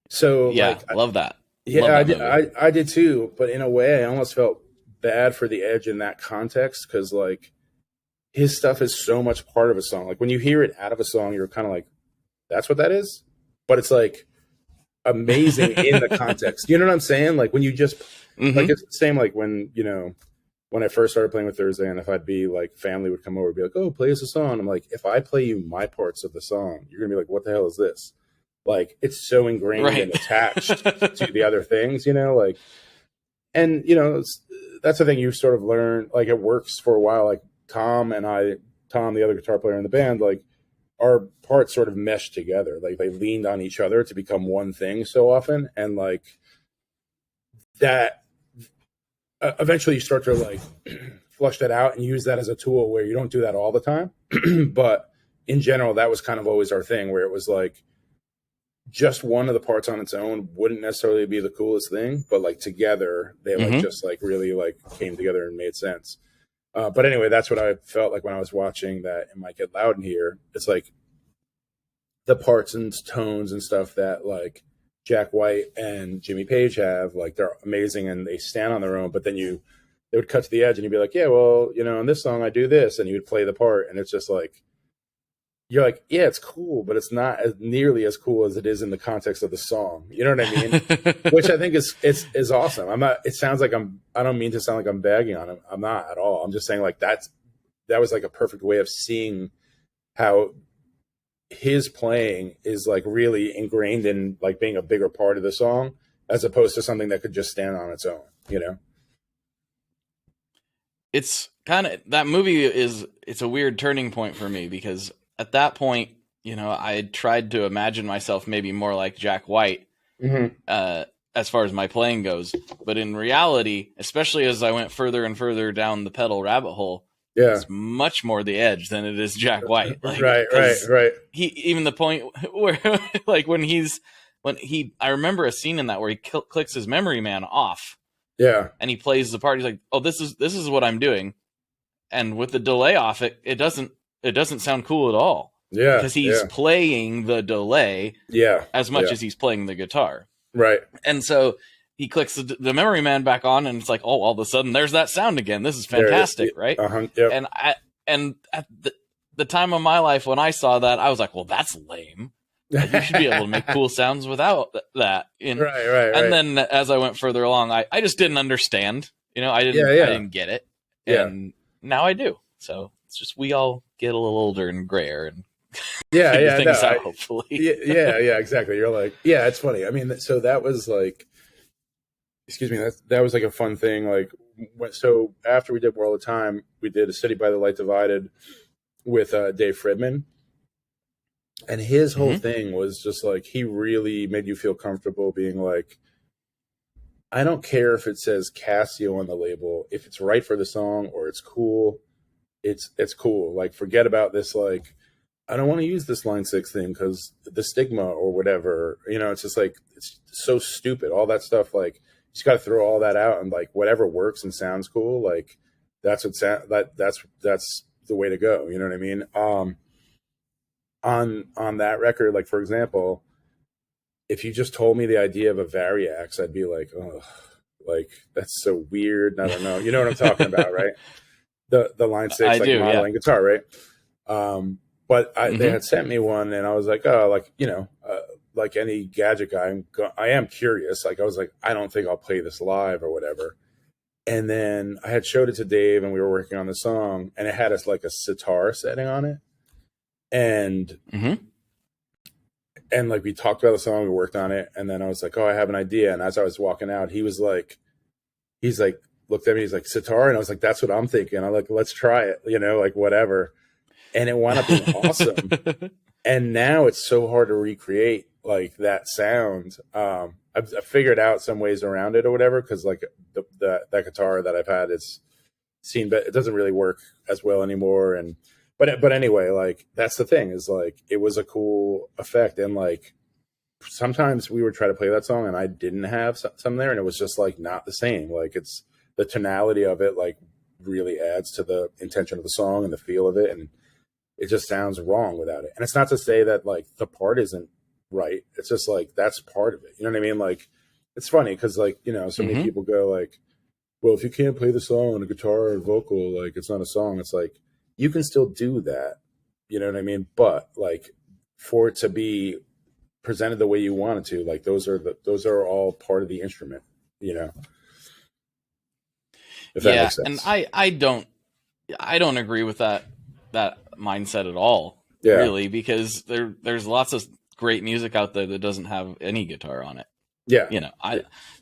So Yeah. like, Love that. Love yeah, that movie. I did too. But in a way, I almost felt bad for the Edge in that context because like his stuff is so much part of a song. Like when you hear it out of a song, you're kind of like, that's what that is. But it's like amazing in the context. You know what I'm saying? Like when you just like Mm-hmm. it's the same like when, you know, when I first started playing with Thursday and if I'd be like family would come over and be like, oh, play us a song. I'm like, if I play you my parts of the song, you're gonna be like, what the hell is this? Like it's so ingrained Right. and attached to the other things, you know, like and you know, that's the thing you sort of learn, like it works for a while. Like Tom, the other guitar player in the band, like our parts sort of meshed together. Like they leaned on each other to become one thing so often. And like that, eventually you start to like flush that out and use that as a tool where you don't do that all the time. But in general, that was kind of always our thing where it was like just one of the parts on its own wouldn't necessarily be the coolest thing, but like together they like Mm-hmm. just like really like came together and made sense. But anyway, that's what I felt like when I was watching that It Might Get Loud in Here. It's like the parts and tones and stuff that like Jack White and Jimmy Page have, like they're amazing and they stand on their own. But then they would cut to the Edge and you'd be like, yeah, well, you know, in this song I do this, and you would play the part, and it's just like you're like, yeah, it's cool, but it's not as nearly as cool as it is in the context of the song. You know what I mean? Which I think is awesome. I'm not. It sounds like I don't mean to sound like I'm bagging on him. I'm not at all. I'm just saying like that was like a perfect way of seeing how his playing is like really ingrained in like being a bigger part of the song as opposed to something that could just stand on its own. You know? It's kind of that movie it's a weird turning point for me because at that point, you know, I had tried to imagine myself maybe more like Jack White Mm-hmm. uh, as far as my playing goes. But in reality, especially as I went further and further down the pedal rabbit hole, Yeah. it's much more the Edge than it is Jack White. Like, Right. because Right. even the point where, like, I remember a scene in that where he clicks his memory man off Yeah. and he plays the part. He's like, "Oh, this is what I'm doing," and with the delay off, it doesn't sound cool at all Yeah. because he's Yeah. playing the delay Yeah. as much Yeah. as he's playing the guitar. Right. And so he clicks the memory man back on, and it's like, oh, all of a sudden there's that sound again. This is There it fantastic, is. right? Uh-huh. Yep. And at the time of my life when I saw that, I was like, well, that's lame. You should be able to make cool sounds without that. And Right. then as I went further along, I just didn't understand. You know, I Yeah. Yeah. didn't get it, Yeah. and now I do. So it's just we all get a little older and grayer and Yeah. figure Yeah. No, things out. Hopefully, yeah. Exactly. You're like, yeah, it's funny. I mean, so that was like, excuse me, that was like a fun thing. Like, so after we did World of Time, we did A City by the Light Divided with Dave Fridman. And his whole mm-hmm. thing was just like, he really made you feel comfortable being like, I don't care if it says Casio on the label. If it's right for the song or it's cool, it's cool. Like, forget about this. Like, I don't want to use this line 6 thing because the stigma or whatever, you know, it's just like, it's so stupid. All that stuff, like, you just got to throw all that out and like whatever works and sounds cool. Like, that's that's the way to go. You know what I mean? On that record, like, for example, if you just told me the idea of a Variax, I'd be like, oh, like, that's so weird. I don't know. You know what I'm talking about, right? The line 6, I like, do, yeah. modeling guitar, right? But Mm-hmm. they had sent me one, and I was like, oh, like, you know, like any gadget guy, I am curious. Like, I was like, I don't think I'll play this live or whatever. And then I had showed it to Dave, and we were working on the song, and it had us like a sitar setting on it, and Mm-hmm. and like we talked about the song, we worked on it, and then I was like, oh, I have an idea. And as I was walking out, he's like, looked at me, he's like, sitar, and I was like, that's what I'm thinking. I'm like, let's try it, you know, like whatever. And it wound up being awesome. And now it's so hard to recreate like that sound. I've figured out some ways around it or whatever, because like that guitar that I've had is seen, but it doesn't really work as well anymore. And But anyway, like that's the thing is like it was a cool effect, and like sometimes we would try to play that song and I didn't have some there, and it was just like not the same. Like it's the tonality of it like really adds to the intention of the song and the feel of it, and it just sounds wrong without it. And it's not to say that like the part isn't right. It's just like that's part of it. You know what I mean? Like it's funny because like, you know, so many people go like, well, if you can't play the song on a guitar or vocal, like it's not a song. It's like you can still do that. You know what I mean? But like for it to be presented the way you want it to, like those are all part of the instrument, you know. If that makes sense. And I don't agree with that mindset at all, really, because there's lots of great music out there that doesn't have any guitar on it. Yeah. You know,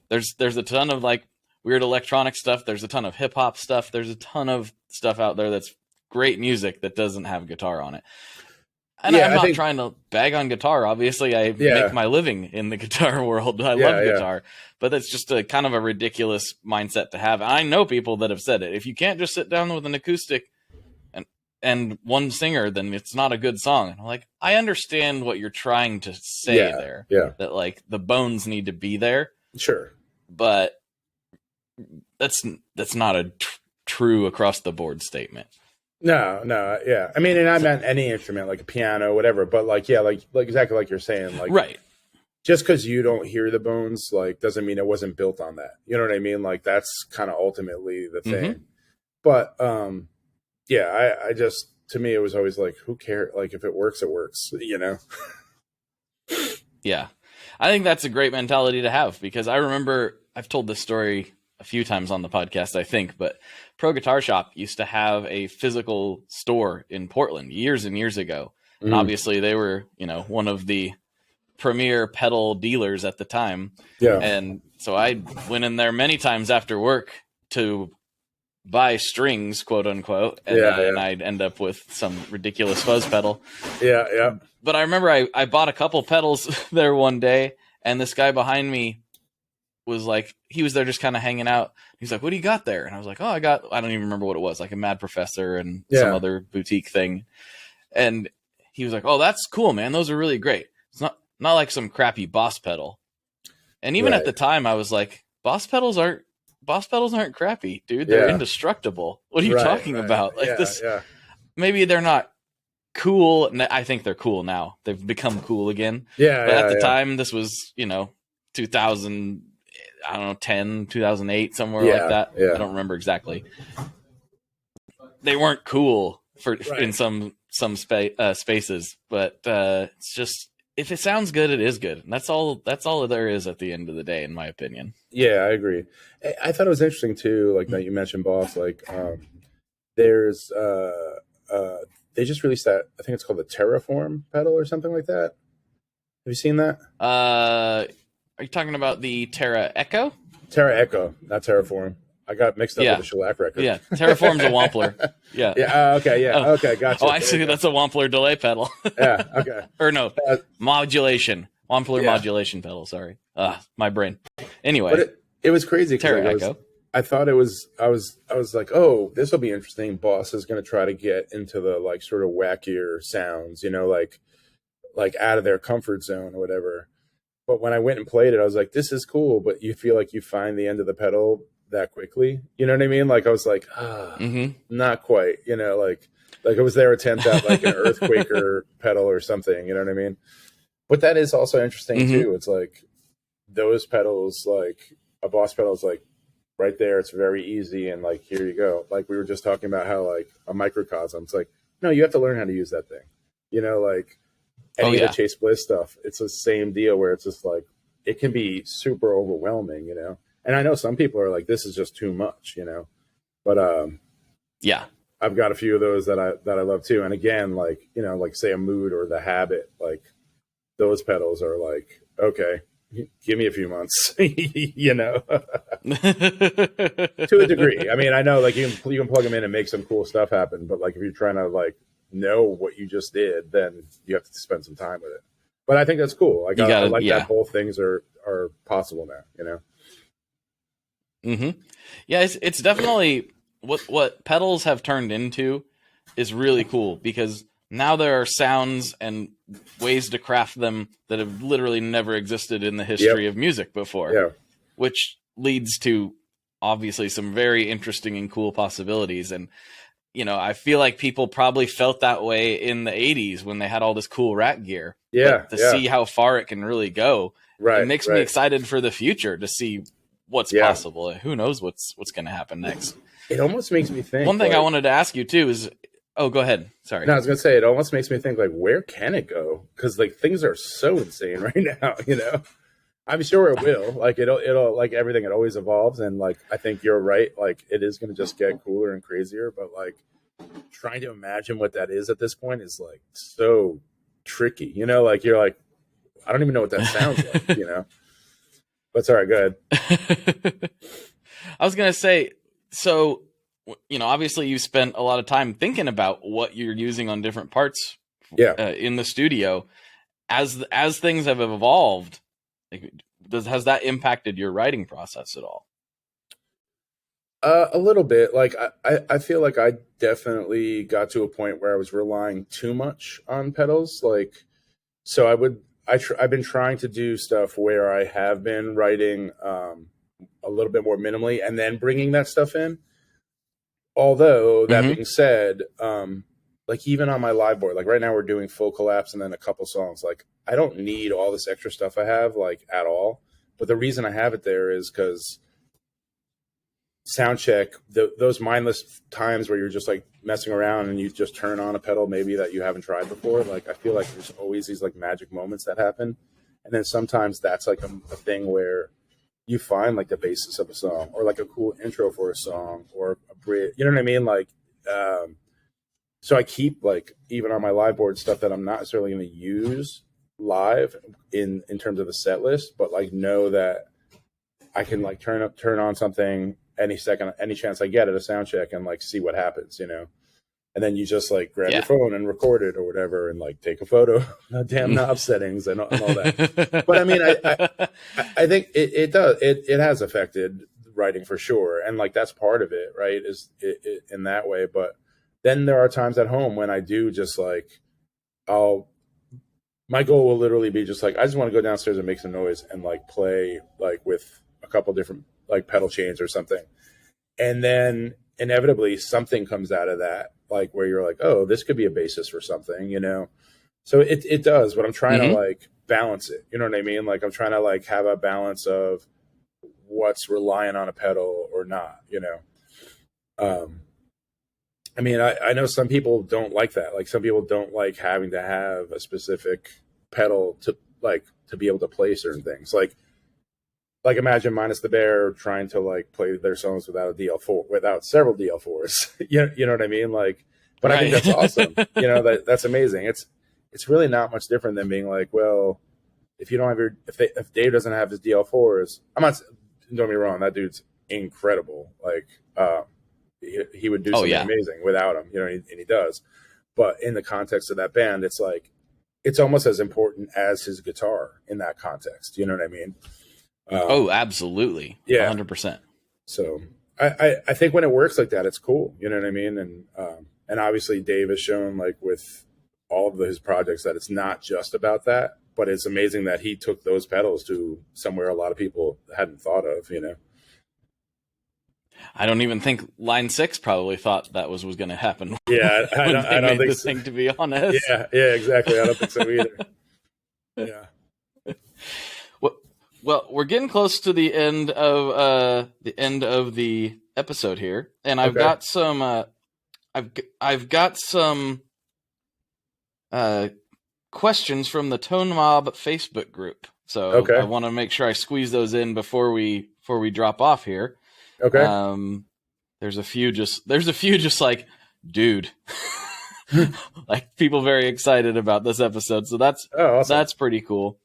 there's a ton of like weird electronic stuff. There's a ton of hip hop stuff. There's a ton of stuff out there that's great music that doesn't have guitar on it. And I'm not trying to bag on guitar. Obviously, I make my living in the guitar world. I love guitar, but that's just a kind of a ridiculous mindset to have. And I know people that have said it. If you can't just sit down with an acoustic and one singer, then it's not a good song. And I'm like, I understand what you're trying to say there. Yeah. That like the bones need to be there. Sure. But that's not a true across the board statement. No, yeah. I mean, and I meant any instrument, like a piano, whatever. But like, yeah, like exactly like you're saying, like, right. Just because you don't hear the bones, like, doesn't mean it wasn't built on that. You know what I mean? Like, that's kind of ultimately the thing. But yeah, I just, to me, it was always like, who cares? Like, if it works, it works. You know? Yeah, I think that's a great mentality to have, because I remember I've told this story a few times on the podcast, I think, but Pro Guitar Shop used to have a physical store in Portland years and years ago. And obviously they were, you know, one of the premier pedal dealers at the time. Yeah. And so I went in there many times after work to buy strings, quote unquote. And then I'd end up with some ridiculous fuzz pedal. Yeah. Yeah. But I remember I bought a couple pedals there one day, and this guy behind me was like, he was there just kind of hanging out. He's like, what do you got there? And I was like, I don't even remember what it was, like a Mad Professor and some other boutique thing. And he was like, oh, that's cool, man. Those are really great. It's not like some crappy Boss pedal. And even at the time I was like, Boss pedals aren't crappy, dude. They're indestructible. What are you talking about? Like maybe they're not cool. I think they're cool now. They've become cool again. Yeah. But at the time, this was, 2000, I don't know, 10, 2008, somewhere like that. Yeah. I don't remember exactly. They weren't cool in some spaces, but it's just, if it sounds good, it is good. And that's all there is at the end of the day, in my opinion. Yeah, I agree. I thought it was interesting too, like that you mentioned Boss, like there's they just released that, I think it's called the Terraform pedal or something like that. Have you seen that? Are you talking about the Terra Echo? Terra Echo, not Terraform. I got mixed up with the shellac record. Yeah, Terraform's a Wampler. Yeah. Yeah. Okay. Yeah. Oh. Okay. Gotcha. Oh, I see. That's a Wampler delay pedal. Yeah. Okay. Or no, modulation. Wampler modulation pedal. Sorry. My brain. Anyway, but it was crazy. Terra Echo. I thought it was. I was like, oh, this will be interesting. Boss is going to try to get into the like sort of wackier sounds, like out of their comfort zone or whatever. But when I went and played it, I was like, this is cool, but you feel like you find the end of the pedal that quickly. You know what I mean? Like I was like, not quite, like it was their attempt at like an Earthquaker pedal or something, you know what I mean? But that is also interesting too. It's like those pedals, like a Boss pedal is like right there. It's very easy. And like, here you go. Like we were just talking about how like a microcosm, it's like, no, you have to learn how to use that thing, like any of the Chase Bliss stuff. It's the same deal where it's just like, it can be super overwhelming, And I know some people are like, this is just too much, but I've got a few of those that I love too. And again, like, like say a Mood or the Habit, like those pedals are like, okay, give me a few months, to a degree. I mean, I know like you can plug them in and make some cool stuff happen, but like if you're trying to like know what you just did, then you have to spend some time with it. But I think that's cool. Like I like that both things are possible now, Yeah, it's definitely what pedals have turned into is really cool, because now there are sounds and ways to craft them that have literally never existed in the history of music before, which leads to obviously some very interesting and cool possibilities. And, I feel like people probably felt that way in the 80s when they had all this cool Rat gear. But to see how far it can really go, it makes me excited for the future to see what's possible. Who knows what's going to happen next. It almost makes me think. One thing I wanted to ask you too is, oh, go ahead. Sorry. No, I was going to say, it almost makes me think, like, where can it go? Because, like, things are so insane right now, I'm sure it will. Like, it'll like everything, it always evolves. And, like, I think you're right. Like, it is going to just get cooler and crazier. But, like, trying to imagine what that is at this point is, like, so tricky. Like, you're like, I don't even know what that sounds like, But sorry, go ahead. I was going to say, so, obviously you spent a lot of time thinking about what you're using on different parts in the studio. As things have evolved, has that impacted your writing process at all? A little bit. Like, I feel like I definitely got to a point where I was relying too much on pedals. Like, so I've been trying to do stuff where I have been writing a little bit more minimally and then bringing that stuff in. Although that being said, like, even on my live board, like right now we're doing Full Collapse and then a couple songs. Like, I don't need all this extra stuff I have, like, at all. But the reason I have it there is because sound check, those mindless times where you're just like messing around and you just turn on a pedal maybe that you haven't tried before. Like, I feel like there's always these like magic moments that happen. And then sometimes that's like a thing where you find like the basis of a song or like a cool intro for a song or a bridge, you know what I mean? Like, so I keep, like, even on my live board, stuff that I'm not necessarily going to use live in terms of the set list, but like know that I can like turn on something any second, any chance I get at a sound check and like see what happens, and then you just like grab your phone and record it or whatever and like take a photo of the damn knob settings and all that. But I mean, I think it does, it has affected writing for sure. And like, that's part of it, right? Is it in that way. But then there are times at home when I do just like, my goal will literally be just like, I just want to go downstairs and make some noise and like play like with a couple different like pedal chains or something. And then inevitably something comes out of that, like where you're like, oh, this could be a basis for something, So it does, but I'm trying to like balance it. You know what I mean? Like, I'm trying to like have a balance of what's relying on a pedal or not, I mean, I know some people don't like that. Like, some people don't like having to have a specific pedal to be able to play certain things. Like imagine Minus the Bear trying to like play their songs without a DL4, without several DL4s. You know what I mean? Like, but right. I think that's awesome. That's amazing. It's really not much different than being like, well, if you don't have if Dave doesn't have his DL4s, don't get me wrong, that dude's incredible. Like, he would do something amazing without him, and he does. But in the context of that band, it's like, it's almost as important as his guitar in that context. You know what I mean? Absolutely. Yeah. 100%. So I think when it works like that, it's cool. You know what I mean? And obviously Dave has shown, like, with all of his projects, that it's not just about that, but it's amazing that he took those pedals to somewhere a lot of people hadn't thought of, I don't even think Line 6 probably thought that was going to happen. Yeah, I don't think so. Thing, to be honest. Yeah, exactly. I don't think so either. Yeah. Well, we're getting close to the end of the episode here, and I've got some I've got some questions from the Tone Mob Facebook group. So I want to make sure I squeeze those in before we drop off here. Okay. There's a few just like, dude, like, people very excited about this episode. So that's awesome. That's pretty cool.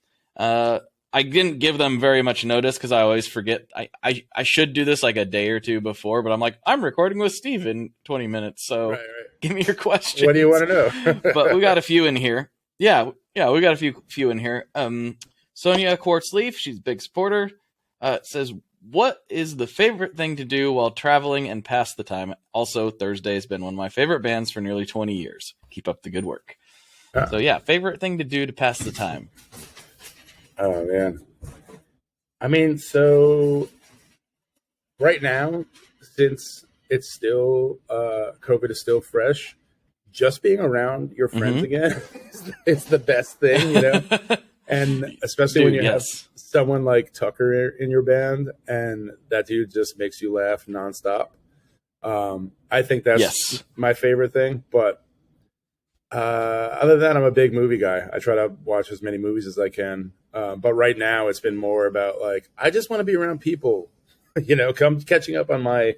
I didn't give them very much notice because I always forget. I should do this like a day or two before, but I'm like, I'm recording with Steve in 20 minutes. So give me your questions. What do you want to know? But we got a few in here. Yeah, we got a few in here. Sonia Quartzleaf, she's a big supporter. Says, what is the favorite thing to do while traveling and pass the time? Also, Thursday has been one of my favorite bands for nearly 20 years. Keep up the good work. So yeah, favorite thing to do to pass the time. Oh man. I mean, so right now, since it's still COVID is still fresh, just being around your friends again is the best thing, you know. And especially when you have someone like Tucker in your band, and that dude just makes you laugh nonstop. I think that's my favorite thing. But other than that, I'm a big movie guy. I try to watch as many movies as I can. But right now, it's been more about like I just want to be around people, you know, catching up on my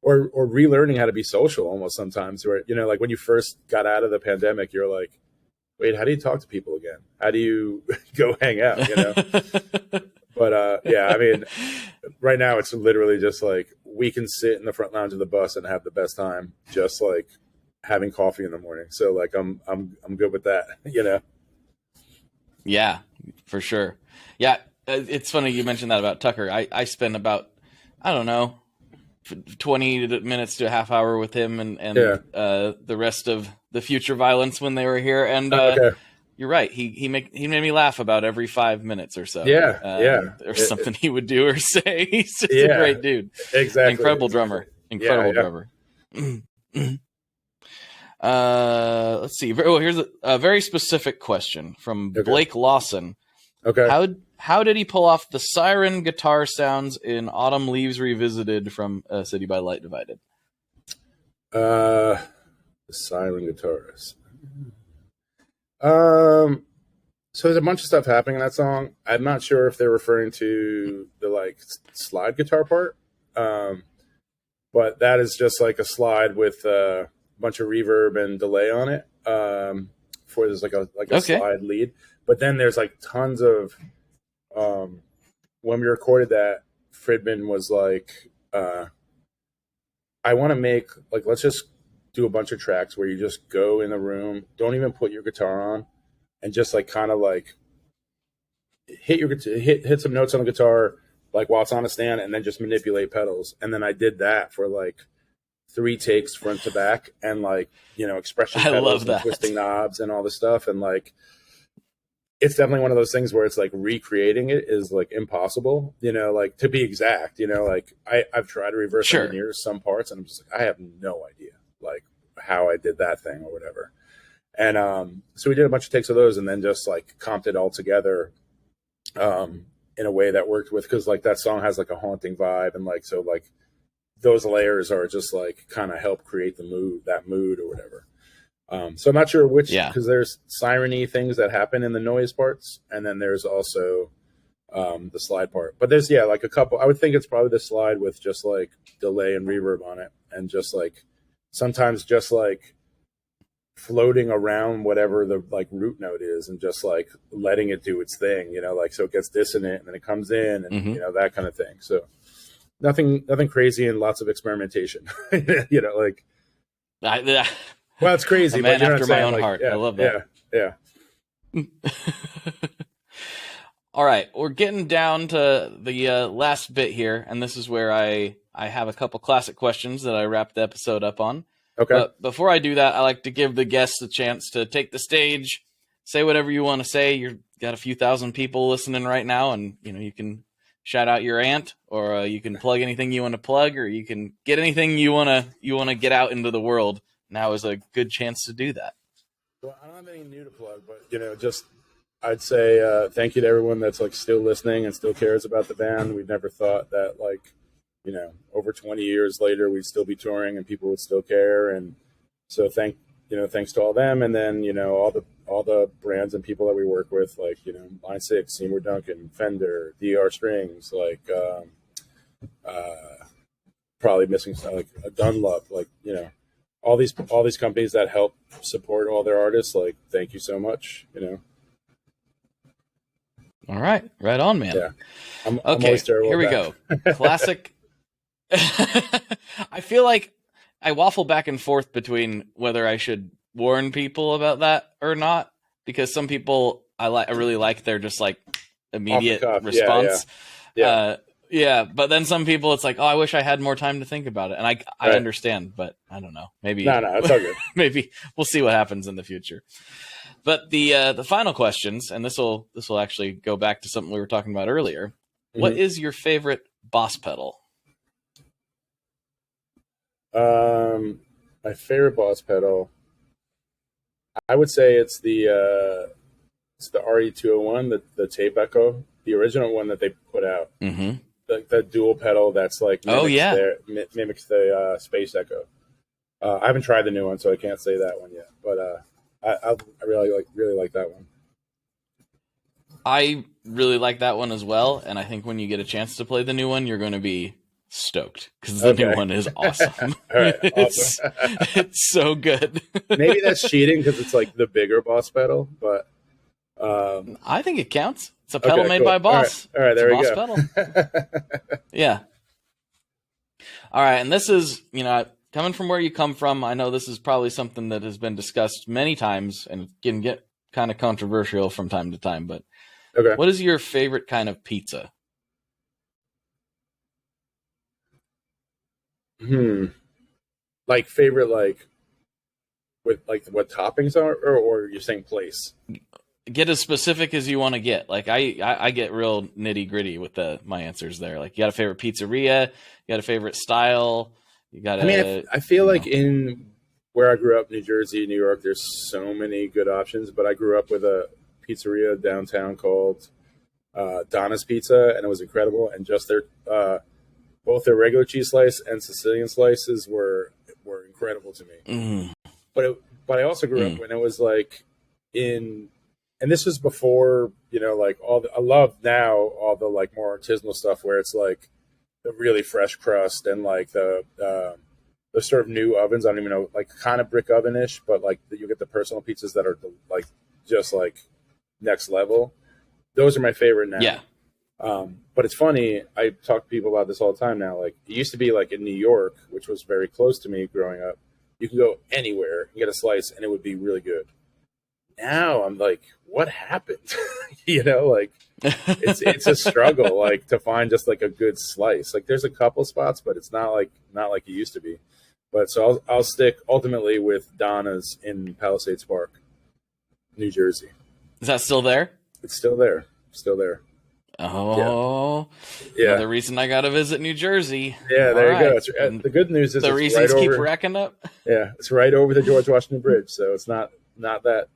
or relearning how to be social almost sometimes. Where you know, like when you first got out of the pandemic, you're like, wait, how do you talk to people again? How do you go hang out, you know? But yeah, I mean, right now it's literally just like we can sit in the front lounge of the bus and have the best time, just like having coffee in the morning. So like I'm good with that, you know? Yeah, for sure. Yeah, it's funny you mentioned that about Tucker. I spend about, I don't know, 20 minutes to a half hour with him and the rest of the Future Violence when they were here. And you're right. He made me laugh about every 5 minutes or so. There's something he would do or say. He's just a great dude. Exactly. Incredible drummer. Drummer. Let's see. Oh, here's a very specific question from Blake Lawson. Okay. How did he pull off the siren guitar sounds in Autumn Leaves Revisited from City by Light Divided? The siren guitarist. So there's a bunch of stuff happening in that song. I'm not sure if they're referring to the like slide guitar part, but that is just like a slide with a bunch of reverb and delay on it. For there's like a slide lead, but then there's like tons of. When we recorded that, Fridman was like, I want to make like let's just do a bunch of tracks where you just go in the room, don't even put your guitar on, and just like kind of like hit some notes on the guitar like while it's on a stand, and then just manipulate pedals. And then I did that for like 3 takes front to back, and like you know expression pedals and twisting knobs and all this stuff, and like it's definitely one of those things where it's like recreating it is like impossible, you know, like to be exact, you know, like I've tried to reverse engineer some parts and I'm just like, I have no idea like how I did that thing or whatever. And so we did a bunch of takes of those and then just like comped it all together in a way that worked with, because like that song has like a haunting vibe, and like so like those layers are just like kind of help create that mood or whatever. So I'm not sure which, because there's siren-y things that happen in the noise parts, and then there's also the slide part. But there's like a couple. I would think it's probably the slide with just like delay and reverb on it, and just like sometimes just like floating around whatever the like root note is, and just like letting it do its thing, you know, like so it gets dissonant and then it comes in, and you know that kind of thing. So nothing crazy and lots of experimentation, you know, like. Well, it's crazy. A man but after my own heart. I love that. Yeah. All right, we're getting down to the last bit here, and this is where I have a couple classic questions that I wrap the episode up on. Okay. But before I do that, I like to give the guests a chance to take the stage, say whatever you want to say. You've got a few thousand people listening right now, and you know you can shout out your aunt, or you can plug anything you want to plug, or you can get anything you want to get out into the world. Now is a good chance to do that. Well, I don't have anything new to plug, but you know, just I'd say thank you to everyone that's like still listening and still cares about the band. We never thought that like, you know, over 20 years later we'd still be touring and people would still care. And so thanks to all them, and then you know all the brands and people that we work with, like you know Line 6, Seymour Duncan, Fender, DR Strings, like probably missing stuff like a Dunlop, like you know. All these companies that help support all their artists, like thank you so much, you know. All right, right on, man. Yeah. I'm here we go. Classic. I feel like I waffle back and forth between whether I should warn people about that or not, because some people I really like their just like immediate response. Yeah. Yeah, but then some people, it's like, oh, I wish I had more time to think about it, and I Right. understand, but I don't know. Maybe No, it's all good. maybe we'll see what happens in the future. But the final questions, and this will actually go back to something we were talking about earlier. What is your favorite Boss pedal? My favorite Boss pedal, I would say it's the RE201, the tape echo, the original one that they put out. Mm-hmm. The dual pedal that's like mimics the Space Echo. I haven't tried the new one, so I can't say that one yet. But I really like that one. I really like that one as well, and I think when you get a chance to play the new one, you're going to be stoked because the new one is awesome. All right, awesome. It's so good. Maybe that's cheating because it's like the bigger Boss pedal, but I think it counts. It's a pedal made by Boss. All right, there we go. Pedal. Yeah. All right, and this is, coming from where you come from, I know this is probably something that has been discussed many times and it can get kind of controversial from time to time, but what is your favorite kind of pizza? Like favorite, like with like what toppings are, or you're saying place? Get as specific as you want to get. Like I get real nitty gritty with my answers there. Like you got a favorite pizzeria, you got a favorite style, you got. I feel like in where I grew up, New Jersey, New York, there's so many good options. But I grew up with a pizzeria downtown called Donna's Pizza, and it was incredible. And just their both their regular cheese slice and Sicilian slices were incredible to me. But I also grew up when it was like and this was before, like I love now all the like more artisanal stuff where it's like the really fresh crust and like the sort of new ovens. I don't even know, like kind of brick oven-ish, but like you get the personal pizzas that are like just like next level. Those are my favorite now. Yeah. But it's funny, I talk to people about this all the time now. Like it used to be like in New York, which was very close to me growing up, you can go anywhere and get a slice and it would be really good. Now I'm like, what happened? Like it's a struggle, like to find just like a good slice. Like there's a couple spots, but it's not like it used to be. But so I'll stick ultimately with Donna's in Palisades Park, New Jersey. Is that still there? It's still there. Still there. Oh, yeah. Another reason I got to visit New Jersey. Yeah, there you go. The good news is the reasons keep racking up. Yeah, it's right over the George Washington Bridge, so it's not that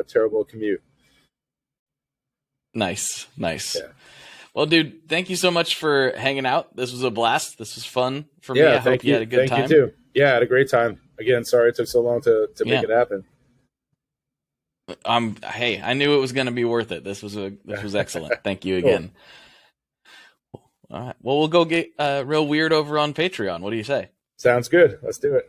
terrible commute. Nice. Yeah. Well, dude, thank you so much for hanging out. This was a blast. This was fun for me. I hope you had a good time. Thank you too. Yeah, I had a great time. Again, sorry it took so long to make it happen. Hey, I knew it was going to be worth it. This was excellent. Thank you again. Cool. All right. Well, we'll go get real weird over on Patreon. What do you say? Sounds good. Let's do it.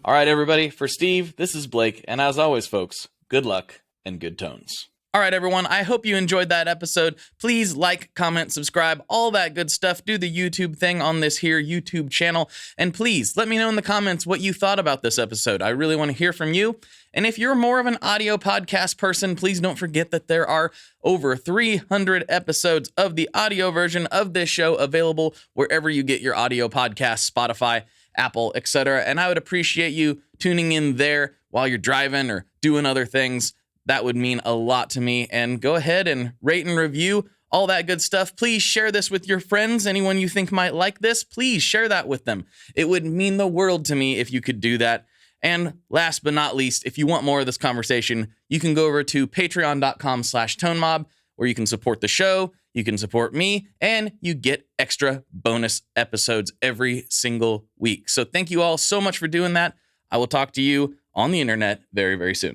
All right, everybody. For Steve, this is Blake. And as always, folks, good luck and good tones. All right, everyone. I hope you enjoyed that episode. Please like, comment, subscribe, all that good stuff. Do the YouTube thing on this here YouTube channel. And please let me know in the comments what you thought about this episode. I really want to hear from you. And if you're more of an audio podcast person, please don't forget that there are over 300 episodes of the audio version of this show available wherever you get your audio podcasts, Spotify, Apple, etc. And I would appreciate you tuning in there while you're driving or doing other things. That would mean a lot to me. And go ahead and rate and review, all that good stuff. Please share this with your friends. Anyone you think might like this, please share that with them. It would mean the world to me if you could do that. And last but not least, if you want more of this conversation, you can go over to patreon.com/tonemob, where you can support the show, you can support me, and you get extra bonus episodes every single week. So thank you all so much for doing that. I will talk to you on the internet very, very soon.